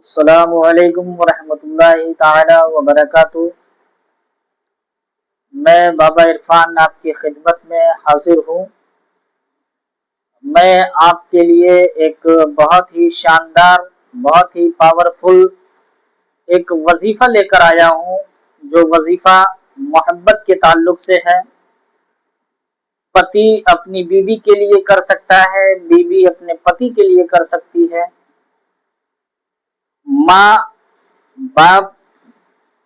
السلام علیکم ورحمۃ اللہ تعالی وبرکاتہ۔ میں بابا عرفان آپ کی خدمت میں حاضر ہوں۔ میں آپ کے لیے ایک بہت ہی شاندار، بہت ہی پاورفل ایک وظیفہ لے کر آیا ہوں، جو وظیفہ محبت کے تعلق سے ہے۔ پتی اپنی بیوی کے لیے کر سکتا ہے، بیوی اپنے پتی کے لیے کر سکتی ہے، ماں باپ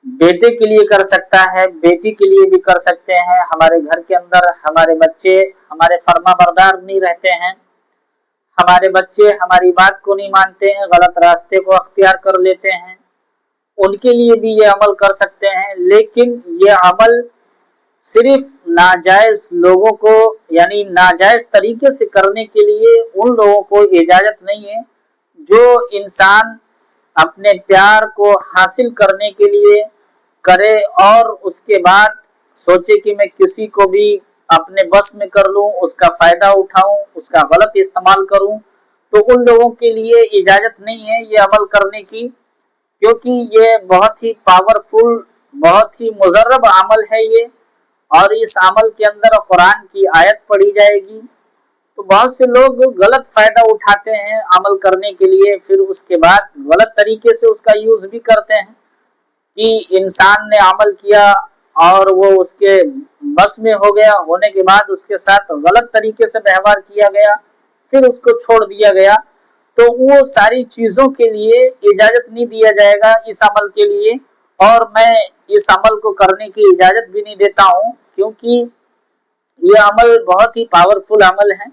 بیٹے کے لیے کر سکتا ہے، بیٹی کے لیے بھی کر سکتے ہیں۔ ہمارے گھر کے اندر ہمارے بچے ہمارے فرما بردار نہیں رہتے ہیں، ہمارے بچے ہماری بات کو نہیں مانتے ہیں، غلط راستے کو اختیار کر لیتے ہیں، ان کے لیے بھی یہ عمل کر سکتے ہیں۔ لیکن یہ عمل صرف ناجائز لوگوں کو، یعنی ناجائز طریقے سے کرنے کے لیے ان لوگوں کو اجازت نہیں ہے جو انسان اپنے پیار کو حاصل کرنے کے لیے کرے اور اس کے بعد سوچے کہ میں کسی کو بھی اپنے بس میں کر لوں، اس کا فائدہ اٹھاؤں، اس کا غلط استعمال کروں، تو ان لوگوں کے لیے اجازت نہیں ہے یہ عمل کرنے کی، کیونکہ یہ بہت ہی پاورفل، بہت ہی مضرب عمل ہے یہ، اور اس عمل کے اندر قرآن کی آیت پڑھی جائے گی تو بہت سے لوگ غلط فائدہ اٹھاتے ہیں عمل کرنے کے لیے، پھر اس کے بعد غلط طریقے سے اس کا یوز بھی کرتے ہیں کہ انسان نے عمل کیا اور وہ اس کے بس میں ہو گیا، ہونے کے بعد اس کے ساتھ غلط طریقے سے ویوہار کیا گیا، پھر اس کو چھوڑ دیا گیا، تو وہ ساری چیزوں کے لیے اجازت نہیں دیا جائے گا اس عمل کے لیے، اور میں اس عمل کو کرنے کی اجازت بھی نہیں دیتا ہوں، کیونکہ یہ عمل بہت ہی پاورفل عمل ہے۔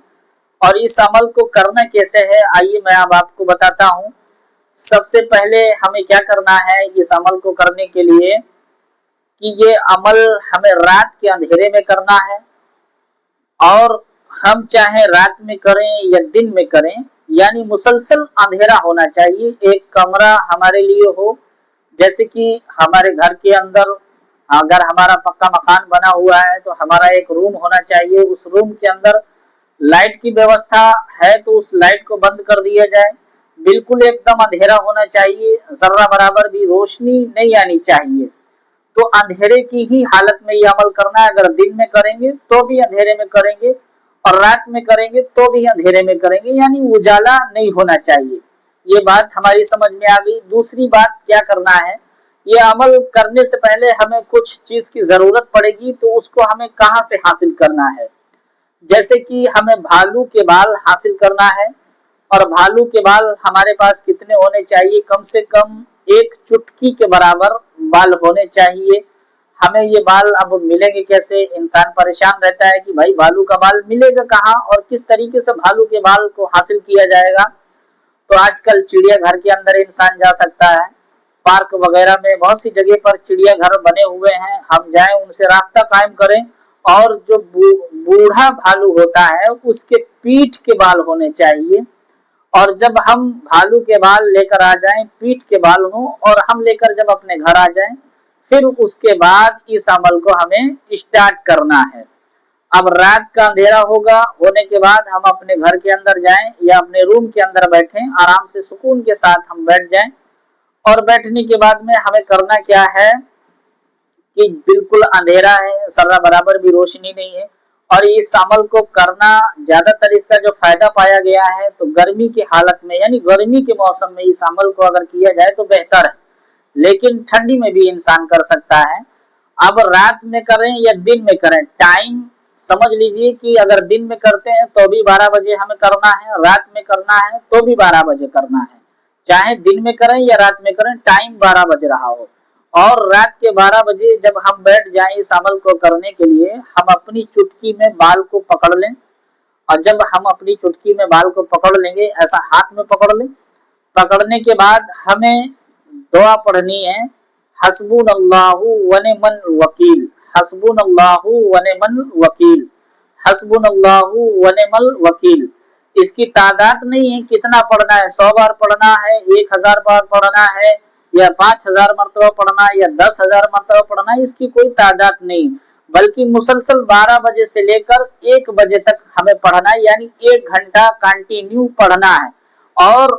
اور اس عمل کو کرنا کیسے ہے، آئیے میں اب آپ کو بتاتا ہوں۔ سب سے پہلے ہمیں کیا کرنا ہے اس عمل کو کرنے کے لیے، کہ یہ عمل ہمیں رات کے اندھیرے میں کرنا ہے، اور ہم چاہے رات میں کریں یا دن میں کریں، یعنی مسلسل اندھیرا ہونا چاہیے۔ ایک کمرہ ہمارے لیے ہو، جیسے کہ ہمارے گھر کے اندر اگر ہمارا پکا مکان بنا ہوا ہے تو ہمارا ایک روم ہونا چاہیے، اس روم کے اندر لائٹ کی ویوستھا ہے تو اس لائٹ کو بند کر دیا جائے، بالکل ایک دم اندھیرا ہونا چاہیے، ذرہ برابر بھی روشنی نہیں آنی چاہیے۔ تو اندھیرے کی ہی حالت میں یہ عمل کرنا ہے، اگر دن میں کریں گے تو بھی اندھیرے میں کریں گے، اور رات میں کریں گے تو بھی اندھیرے میں کریں گے، یعنی اجالا نہیں ہونا چاہیے۔ یہ بات ہماری سمجھ میں آ گئی۔ دوسری بات کیا کرنا ہے، یہ عمل کرنے سے پہلے ہمیں کچھ چیز کی ضرورت پڑے گی، تو اس کو ہمیں کہاں سے حاصل کرنا ہے، جیسے کہ ہمیں بھالو کے بال حاصل کرنا ہے، اور بھالو کے بال ہمارے پاس کتنے ہونے چاہیے، کم سے کم ایک چٹکی کے برابر بال ہونے چاہیے۔ ہمیں یہ بال اب ملیں گے کیسے، انسان پریشان رہتا ہے کہ بھائی بھالو کا بال ملے گا کہاں، اور کس طریقے سے بھالو کے بال کو حاصل کیا جائے گا۔ تو آج کل چڑیا گھر کے اندر انسان جا سکتا ہے، پارک وغیرہ میں بہت سی جگہ پر چڑیا گھر بنے ہوئے ہیں، ہم جائیں ان سے رابطہ قائم کریں، اور جو بوڑھا بھالو ہوتا ہے اس کے پیٹھ کے بال ہونے چاہیے، اور جب ہم بھالو کے بال لے کر آ جائیں، پیٹھ کے بال ہوں، اور ہم لے کر جب اپنے گھر آ جائیں، پھر اس کے بعد اس عمل کو ہمیں اسٹارٹ کرنا ہے۔ اب رات کا اندھیرا ہوگا، ہونے کے بعد ہم اپنے گھر کے اندر جائیں یا اپنے روم کے اندر بیٹھیں، آرام سے سکون کے ساتھ ہم بیٹھ جائیں، اور بیٹھنے کے بعد میں ہمیں کرنا کیا ہے کہ بالکل اندھیرا ہے، ذرہ برابر بھی روشنی نہیں ہے، اور اس عمل کو کرنا زیادہ تر اس کا جو فائدہ پایا گیا ہے تو گرمی کی حالت میں، یعنی گرمی کے موسم میں اس عمل کو اگر کیا جائے تو بہتر ہے، لیکن ٹھنڈی میں بھی انسان کر سکتا ہے۔ اب رات میں کریں یا دن میں کریں، ٹائم سمجھ لیجئے کہ اگر دن میں کرتے ہیں تو بھی 12 بجے ہمیں کرنا ہے، رات میں کرنا ہے تو بھی 12 بجے کرنا ہے، چاہے دن میں کریں یا رات میں کریں، ٹائم 12 بج رہا ہو، اور رات کے 12 بجے جب ہم بیٹھ جائیں اس عمل کو کرنے کے لیے، ہم اپنی چٹکی میں بال کو پکڑ لیں، اور جب ہم اپنی چٹکی میں بال کو پکڑ لیں گے، ایسا ہاتھ میں پکڑ لیں، پکڑنے کے بعد ہمیں دعا پڑھنی ہے، حسبنا اللہ ونعم الوکیل، حسبنا اللہ ونعم الوکیل، حسبنا اللہ ونعم الوکیل۔ اس کی تعداد نہیں ہے کتنا پڑھنا ہے، 100 بار پڑھنا ہے، 1000 بار پڑھنا ہے، یا 5000 مرتبہ پڑھنا ہے، یا 10,000 مرتبہ پڑھنا ہے، اس کی کوئی تعداد نہیں، بلکہ مسلسل 12 بجے سے لے کر 1 بجے تک ہمیں پڑھنا ہے، یعنی 1 گھنٹہ کنٹینیو پڑھنا ہے، اور